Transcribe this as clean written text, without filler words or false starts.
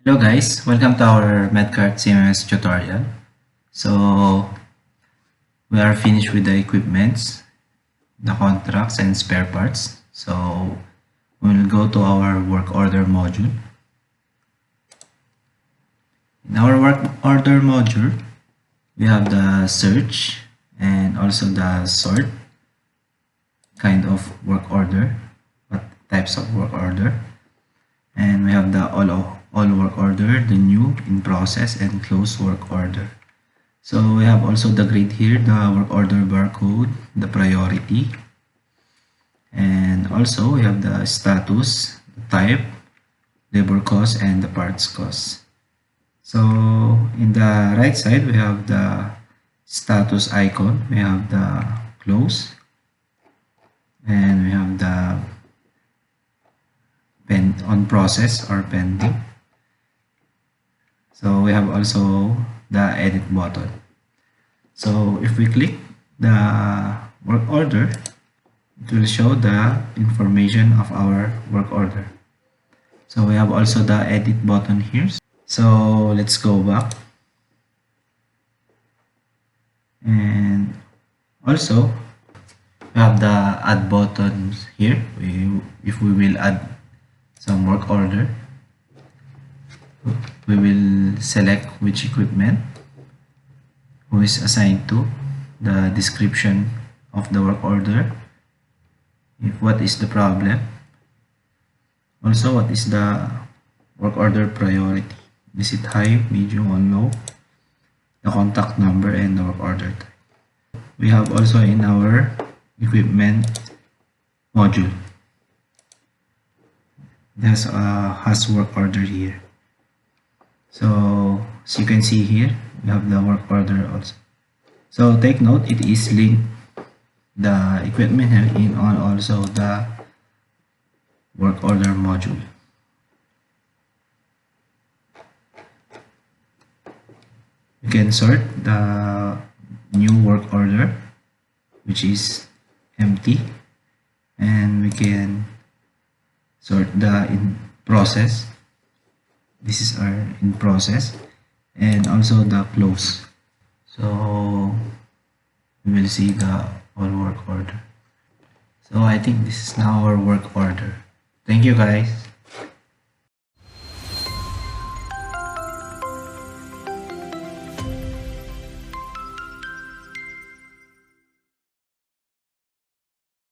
Hello guys, welcome to our Medcart CMMS tutorial. So we are finished with the equipments, the contracts and spare parts. So we'll go to our work order module. In our work order module, we have the search and also the sort kind of work order, what types of work order. And we have the all work order, the new, in process, and close work order. So we have also the grid here, the work order barcode, the priority, and also we have the status, the type, labor cost, and the parts cost. So in the right side we have the status icon, we have the close, and we have the on process or pending. So we have also the edit button. So if we click the work order, it will show the information of our work order. So we have also the edit button here. So let's go back. And also we have the add buttons here. If we will add some work order, we will select which equipment, who is assigned to, the description of the work order, what is the problem, also what is the work order priority, is it high, medium, or low, the contact number, and the work order type. We have also in our equipment module, there's a has work order here. So as you can see here, we have the work order also. So take note, it is linked, the equipment in on also the work order module. You can sort the new work order, which is empty, and we can sort the in process. This is our in process, and also the close. So we will see the all work order. So I think this is now our work order. Thank you guys.